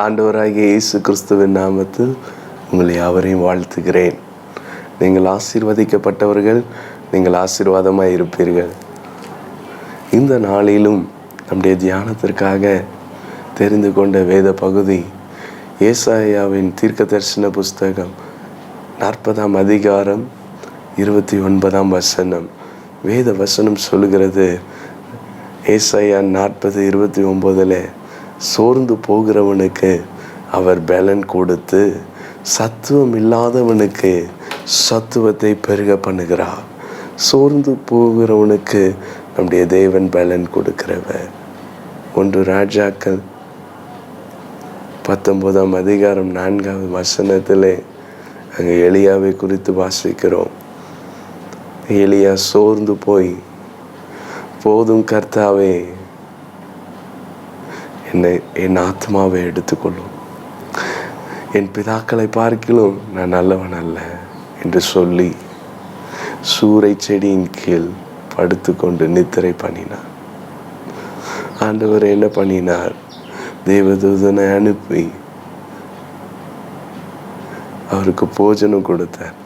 ஆண்டவராகிய இயேசு கிறிஸ்துவின் நாமத்தில் உங்களை யாவரையும் வாழ்த்துகிறேன். நீங்கள் ஆசீர்வதிக்கப்பட்டவர்கள், நீங்கள் ஆசீர்வாதமாக இருப்பீர்கள். இந்த நாளிலும் நம்முடைய தியானத்திற்காக தெரிந்து கொண்ட வேத பகுதி ஏசாயாவின் தீர்க்க தரிசன புஸ்தகம் 40ஆம் அதிகாரம் 29ஆம் வசனம். வேத வசனம் சொல்லுகிறது, ஏசாயா 40:29 சோர்ந்து போகிறவனுக்கு அவர் பலன் கொடுத்து சத்துவம் இல்லாதவனுக்கு சத்துவத்தை பெருக பண்ணுகிறார். சோர்ந்து போகிறவனுக்கு நம்முடைய தேவன் பலன் கொடுக்கிறவர். 1 ராஜாக்கள் 19ஆம் அதிகாரம் 4ஆவது வசனத்திலே அங்கே எலியாவை குறித்து வாசிக்கிறோம். எலியா சோர்ந்து போய், போதும் கர்த்தாவே, என் ஆத்மாவை எடுத்துக்கொள்ளும், என் பிதாக்களை பார்க்கிலும் நான் நல்லவன் அல்ல என்று சொல்லி சூரை செடியின் கீழ் படுத்து கொண்டு நித்திரை பண்ணினார். ஆண்டவர் என்ன பண்ணினார்? தேவதூதனை அனுப்பி அவருக்கு போஜனம் கொடுத்தார்.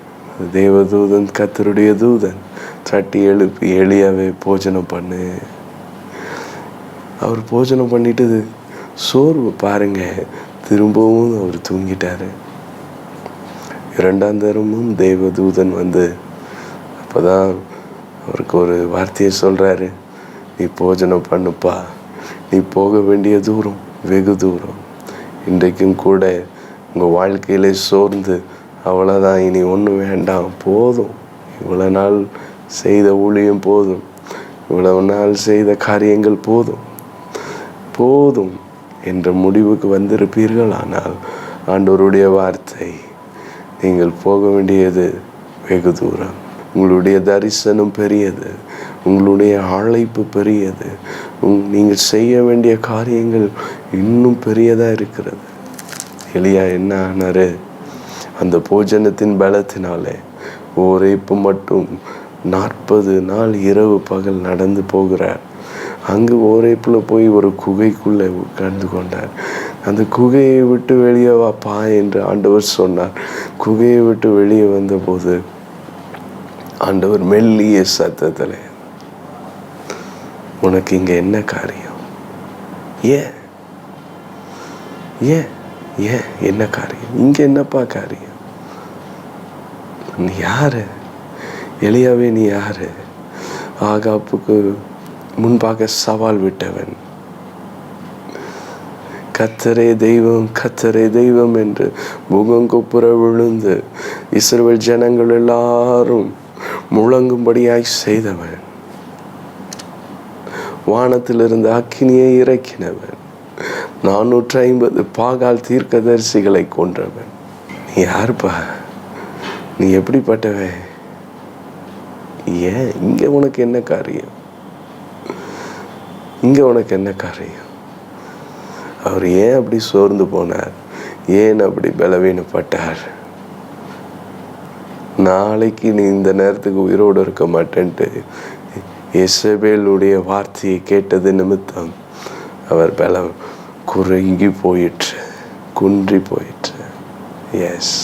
தேவதூதன், கர்த்தருடைய தூதன் தட்டி எழுப்பி, எலியாவை போஜனம் பண்ணு. அவர் போஜனம் பண்ணிட்டு சோர்வு பாருங்க, திரும்பவும் அவர் தூங்கிட்டாரு. 2ஆம் தரமும் தேவதூதன் வந்து அப்போதான் அவருக்கு ஒரு வார்த்தையை சொல்றாரு, நீ போஜனம் பண்ணுப்பா, நீ போக வேண்டிய தூரம் வெகு தூரம். இன்றைக்கும் கூட உங்கள் வாழ்க்கையிலே சோர்ந்து அவ்வளோதான், இனி ஒன்றும் வேண்டாம், போதும், இவ்வளோ நாள் செய்த ஊழியம் போதும், இவ்வளவு நாள் செய்த காரியங்கள் போதும் போதும் என்ற முடிவுக்கு வந்திருப்பீர்கள். ஆனால் ஆண்டவருடைய வார்த்தை, நீங்கள் போக வேண்டியது வெகு தூரம், உங்களுடைய தரிசனம் பெரியது, உங்களுடைய அழைப்பு பெரியது, நீங்கள் செய்ய வேண்டிய காரியங்கள் இன்னும் பெரியதாக இருக்கிறது. எலியா என்ன ஆனாரு? அந்த போஜனத்தின் பலத்தினாலே ஓரேப்பு மட்டும் 40 நாள் இரவு பகல் நடந்து போகிறார். அங்கு ஓரேப்புல போய் ஒரு குகைக்குள்ளே உட்கார்ந்து கொண்டார். அந்த குகையை விட்டு வெளியே வாப்பா என்று ஆண்டவர் சொன்னார். குகையை விட்டு வெளியே வந்தபோது ஆண்டவர் மெல்லிய சத்தத்தில், உனக்கு இங்கே என்ன காரியம்? ஏன் ஏன் ஏன் என்ன காரியம்? இங்கே என்னப்பா காரியம்? நீ யாரு? எலியாவே, நீ யாரு? ஆகாப்புக்கு முன்பாக சவால் விட்டவன், கர்த்தரே தெய்வம், கர்த்தரே தெய்வம் என்று முகங்குப்புற விழுந்து இஸ்ரவேல் ஜனங்கள் எல்லாரும் முழங்கும்படியாய் செய்தவன், வானத்திலிருந்து அக்கினியை இறக்கினவன், 450 பாகால் தீர்க்கதரிசிகளை கொன்றவன். நீ யாருப்பா? நீ எப்படிப்பட்டவன்? ஏன் இங்க உனக்கு என்ன காரியம்? இங்க உனக்கு என்ன காரியம்? அவர் ஏன் அப்படி சோர்ந்து போனார்? ஏன் அப்படி பலவீனப்பட்டார்? நாளைக்கு நீ இந்த நேரத்துக்கு உயிரோடு இருக்க மாட்டேன்ட்டு எசபேலுடைய வார்த்தையை கேட்டது நிமித்தம் அவர் பலம் குறுகி போயிற்று, குன்றி போயிற்று. எஸ்,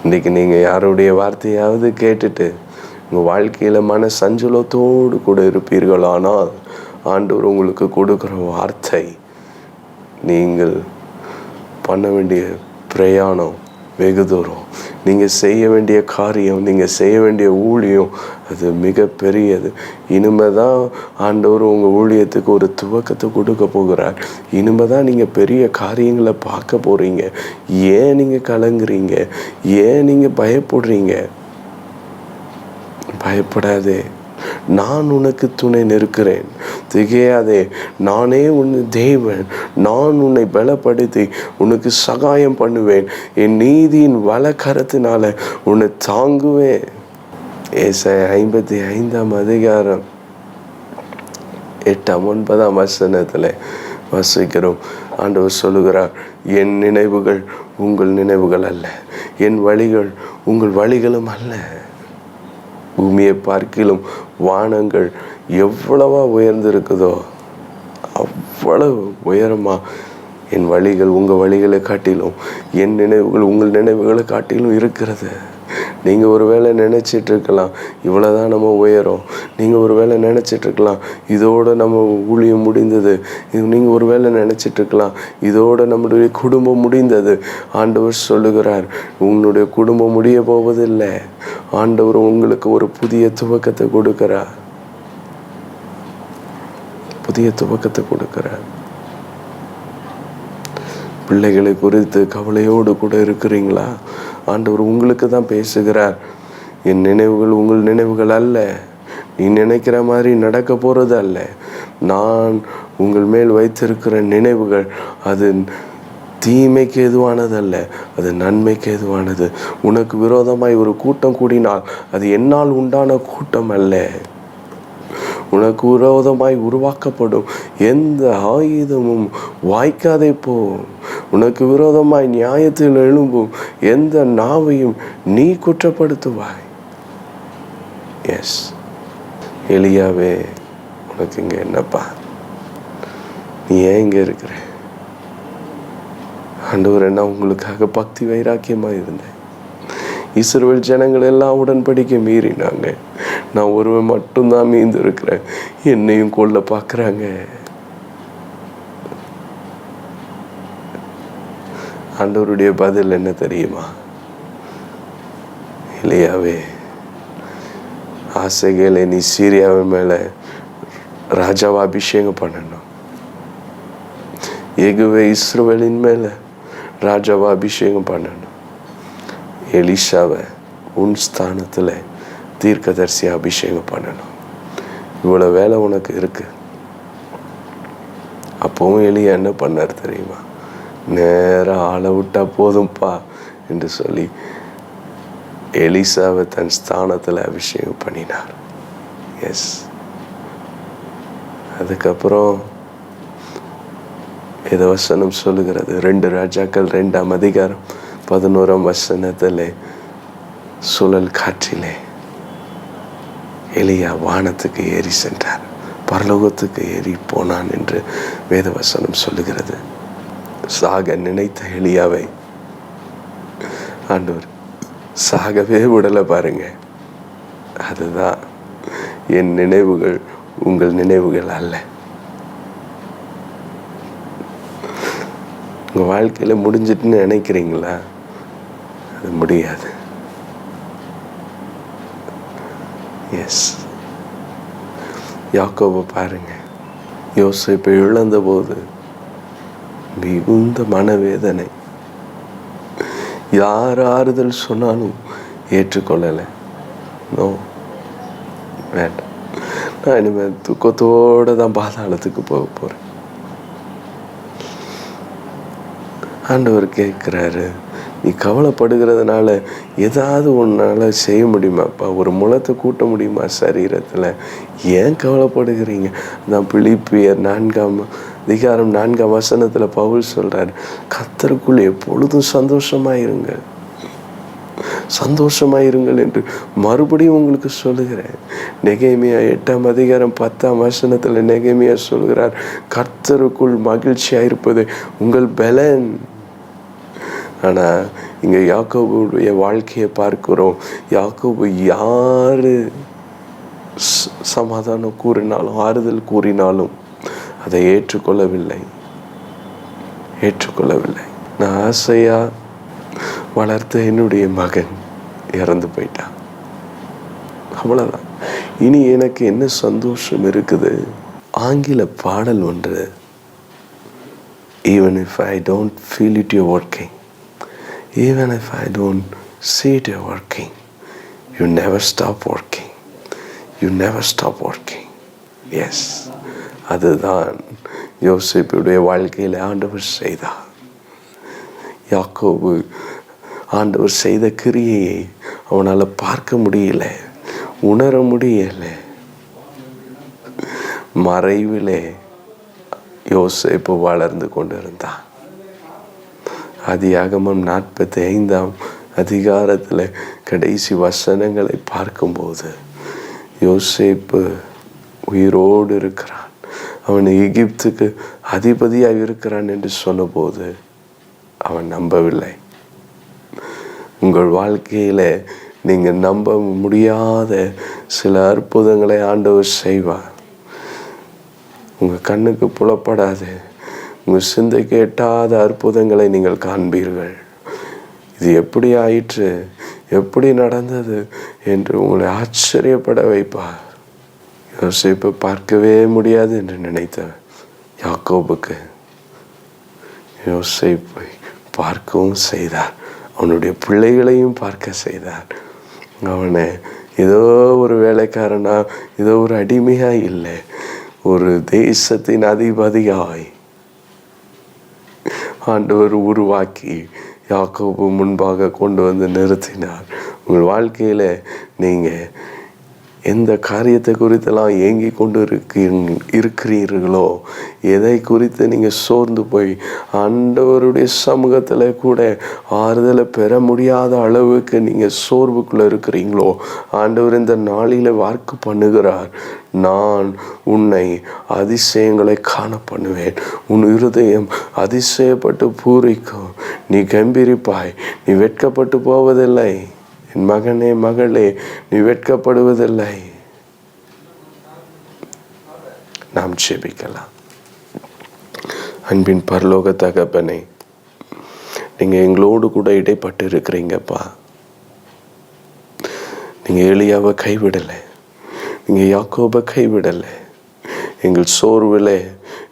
இன்னைக்கு நீங்கள் யாருடைய வார்த்தையாவது கேட்டுட்டு உங்கள் வாழ்க்கையில் மன சஞ்சலத்தோடு கூட இருப்பீர்களானால், ஆண்டவர் உங்களுக்கு கொடுக்குற வார்த்தை, நீங்கள் பண்ண வேண்டிய பிரயாணம் வெகு தூரம், நீங்கள் செய்ய வேண்டிய காரியம், நீங்கள் செய்ய வேண்டிய ஊழியம் அது மிக பெரியது. இனிமே தான் ஆண்டவர் உங்கள் ஊழியத்துக்கு ஒரு துவக்கத்தை கொடுக்க போகிறார். இனிமே தான் நீங்கள் பெரிய காரியங்களை பார்க்க போகிறீங்க. ஏன் நீங்கள் கலங்குறீங்க? ஏன் நீங்கள் பயப்படுறீங்க? பயப்படாதே, நான் உனக்கு துணை நிற்கிறேன், திகையாதே, நானே உன் தேவன், நான் உன்னை பலப்படுத்தி உனக்கு சகாயம் பண்ணுவேன், என் நீதியின் வலக்கரத்தினால உன்னை தாங்குவேன். ஏசாயா 55ஆம் அதிகாரம் 8ஆம் 9ஆம் வசனத்தில் வாசிக்கிறோம். ஆண்டவர் சொல்லுகிறார், என் நினைவுகள் உங்கள் நினைவுகள் அல்ல, என் வழிகள் உங்கள் வழிகளும் அல்ல. பூமியை பார்க்கிலும் வானங்கள் எவ்வளவா உயர்ந்திருக்குதோ அவ்வளவு உயரமாக என் வழிகள் உங்கள் வழிகளை காட்டிலும், என் நினைவுகள் உங்கள் நினைவுகளை காட்டிலும் இருக்கிறது. நீங்கள் ஒரு வேளை நினச்சிட்ருக்கலாம், இவ்வளோதான் நம்ம உயரம். நீங்கள் ஒரு வேளை நினச்சிட்ருக்கலாம், இதோடு நம்ம ஊழியம் முடிந்தது. நீங்கள் ஒரு வேளை நினச்சிட்ருக்கலாம், இதோடு நம்முடைய குடும்பம் முடிந்தது. ஆண்டவர் சொல்லுகிறார், உன்னுடைய குடும்பம் முடிய போவதில்லை. ஆண்டவர் உங்களுக்கு ஒரு புதிய துவக்கத்தை கொடுக்கிறார். புதிய துவக்கத்தை கொடுக்கிறார். பிள்ளைகளை குறித்து கவலையோடு கூட இருக்கிறீங்களா? ஆண்டவர் உங்களுக்கு தான் பேசுகிறார். என் நினைவுகள் உங்கள் நினைவுகள் அல்ல. நீ நினைக்கிற மாதிரி நடக்க போகிறது அல்ல. நான் உங்கள் மேல் வைத்திருக்கிற நினைவுகள் அது தீமைக்கு எதுவானதல்ல, அது நன்மைக்கு எதுவானது. உனக்கு விரோதமாய் ஒரு கூட்டம் கூடினால் அது என்னால் உண்டான கூட்டம் அல்ல. உனக்கு விரோதமாய் உருவாக்கப்படும் எந்த ஆயுதமும் வாய்க்காதே போ. உனக்கு விரோதமாய் நியாயத்தில் எழும்பும் எந்த நாவையும் நீ குற்றப்படுத்துவாய். எஸ், எலியாவே, உனக்கு இங்கே என்னப்பா? நீ ஏன் இங்கே இருக்கிற? ஆண்டவர், நான் உங்களுக்காக பக்தி வைராக்கியமாக இருந்தேன். இஸ்ரவேல் ஜனங்கள் எல்லாம் உடன்படிக்கை மீறினாங்க. நான் ஒருவன் மட்டும்தான் மீந்து இருக்கிறேன். என்னையும் கொல்ல பார்க்குறாங்க. ஆண்டவருடைய பதில் என்ன தெரியுமா? எலியாவே, ஆசைகளை நீ சீரியாவின் மேலே ராஜாவை அபிஷேகம் பண்ணணும். ஏகுவே, இஸ்ரவேலின் மேலே ராஜாவை அபிஷேகம் பண்ணணும். எலிஷாவை உன் ஸ்தானத்தில் தீர்க்கதரிசியை அபிஷேகம் பண்ணணும். இவ்வளோ வேலை உனக்கு இருக்கு. அப்பவும் எலியா என்ன பண்ணார் தெரியுமா? நேராக ஆளை விட்டா போதும்பா என்று சொல்லி எலிசாவை தன் ஸ்தானத்தில் அபிஷேகம் பண்ணினார். எஸ், அதுக்கப்புறம் ஏதோ வசனம் சொல்லுகிறது, 2 ராஜாக்கள் 2ஆம் அதிகாரம் 11ஆம் வசனத்தில், சுழல் காற்றிலே எலியா வானத்துக்கு ஏறி சென்றார், பரலோகத்துக்கு ஏறி போனான் என்று வேதவசனம் சொல்லுகிறது. சாக நினைத்த எலியாவை ஆண்டவர் சாகவே விடலை பாருங்க. அதுதான் என் நினைவுகள் உங்கள் நினைவுகள் அல்ல. உங்கள் வாழ்க்கையில் முடிஞ்சிட்டுன்னு நினைக்கிறீங்களா? அது முடியாது. எஸ், யாக்கோபை பாருங்க. யோசேப்பை இழந்த போது மிகுந்த மனவேதனை. யார் ஆறுதல் சொன்னாலும் ஏற்றுக்கொள்ளலை. நோ, வேண்டாம், நான் இனிமேல் துக்கத்தோடு தான் பாதாளத்துக்கு போக போகிறேன். ஆண்டவர் கேட்குறாரு, நீ கவலைப்படுகிறதுனால ஏதாவது ஒன்றால் செய்ய முடியுமாப்பா? ஒரு முளத்தை கூட்ட முடியுமா சரீரத்தில்? ஏன் கவலைப்படுகிறீங்க? நான் பிலிப்பியர் 4ஆம் அதிகாரம் 4ஆம் வசனத்தில் பவுல் சொல்கிறார், கர்த்தருக்குள் எப்பொழுதும் சந்தோஷமாயிருங்கள், சந்தோஷமாயிருங்கள் என்று மறுபடியும் உங்களுக்கு சொல்லுகிறேன். நெகேமியா 8ஆம் அதிகாரம் 10ஆம் வசனத்தில் நெகேமியா சொல்கிறார், கர்த்தருக்குள் மகிழ்ச்சியாக இருப்பது உங்கள் பலன். ஆனால் இங்கே யாக்கோபுடைய வாழ்க்கையை பார்க்கிறோம். யாக்கோபு யார் சமாதானம் கூறினாலும் ஆறுதல் கூறினாலும் அதை ஏற்றுக்கொள்ளவில்லை. நான் ஆசையா வளர்த்த என்னுடைய மகன் இறந்து போயிட்டான், அவ்வளோதான். இனி எனக்கு என்ன சந்தோஷம் இருக்குது? ஆங்கில பாடல் ஒன்று, even if I don't feel it you're working, even if I don't see it you're working, you never stop working, you never stop working. Yes, அதுதான் யோசேப்புடைய வாழ்க்கையில் ஆண்டவர் செய்தார். யாக்கோபு ஆண்டவர் செய்த கிரியையை அவனால் பார்க்க முடியல, உணர முடியலை. மறைவிலே யோசேப்பு வளர்ந்து கொண்டிருந்தான். ஆதியாகமம் 45ஆம் அதிகாரத்தில் கடைசி வசனங்களை பார்க்கும்போது யோசேப்பு உயிரோடு இருக்கிறான். அவன் எகிப்துக்கு அதிபதியாக இருக்கிறான் என்று சொன்னபோது அவன் நம்பவில்லை. உங்கள் வாழ்க்கையில் நீங்கள் நம்ப முடியாத சில அற்புதங்களை ஆண்டவர் செய்வார். உங்கள் கண்ணுக்கு புலப்படாது, உங்கள் சிந்தைக்கு எட்டாத அற்புதங்களை நீங்கள் காண்பீர்கள். இது எப்படி ஆயிற்று, எப்படி நடந்தது என்று உங்களை ஆச்சரியப்பட வைப்பார். யோசேப்பை பார்க்கவே முடியாது என்று நினைத்த யாக்கோபுக்கு யோசேப்பை பார்க்கவும் செய்தார், அவனுடைய பிள்ளைகளையும் பார்க்க செய்தார். அவனை ஏதோ ஒரு வேலைக்காரனா, ஏதோ ஒரு அடிமையா இல்லை, ஒரு தேசத்தின் அதிபதியாய் ஆண்டவர் உருவாக்கி யாக்கோபு முன்பாக கொண்டு வந்து நிறுத்தினார். உங்கள் வாழ்க்கையில் நீங்கள் எந்த காரியத்தை குறித்தெல்லாம் ஏங்கி கொண்டு இருக்கிறீர்களோ, எதை குறித்து நீங்கள் சோர்ந்து போய் ஆண்டவருடைய சமூகத்தில் கூட ஆறுதலை பெற முடியாத அளவுக்கு நீங்கள் சோர்வுக்குள்ளே இருக்கிறீங்களோ, ஆண்டவர் இந்த நாளில் வாக்கு பண்ணுகிறார், நான் உன்னை அதிசயங்களை காண பண்ணுவேன். உன் இருதயம் அதிசயப்பட்டு பூரிக்கும். நீ கம்பீரிப்பாய், நீ வெட்கப்பட்டு போவதில்லை. என் மகனே மகளே, நீ வெட்கப்படுவதில்லை. நாம் ஜெபிக்கலாம். அன்பின் பரலோக தகப்பனே, நீங்க எங்களோடு கூட இடைப்பட்டு இருக்கிறீங்கப்பா. நீங்க எலியாவை கைவிடலை, நீங்க யாக்கோபை கைவிடலை. எங்கள் சோர்வில்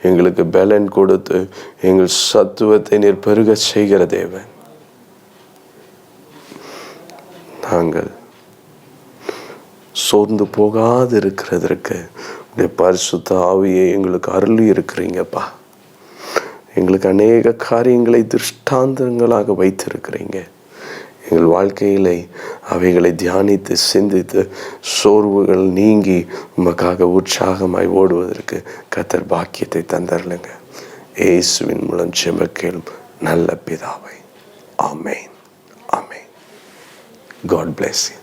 எங்களுக்கு பலன் கொடுத்து எங்கள் சத்துவத்தை நீர் பெருக செய்கிற தேவன். நாங்கள் சோர்ந்து போகாது இருக்கிறதற்கு உடைய பரிசுத்த ஆவியை எங்களுக்கு அருளி இருக்கிறீங்கப்பா. எங்களுக்கு அநேக காரியங்களை திருஷ்டாந்தங்களாக வைத்திருக்கிறீங்க. எங்கள் வாழ்க்கையிலே அவைகளை தியானித்து சிந்தித்து சோர்வுகள் நீங்கி உமக்காக உற்சாகமாய் ஓடுவதற்கு கர்த்தர் பாக்கியத்தை தந்தருளுங்க. இயேசுவின் மூலம் ஜெபக்கேளும் நல்ல பிதாவே. ஆமென். ஆமென். God bless you.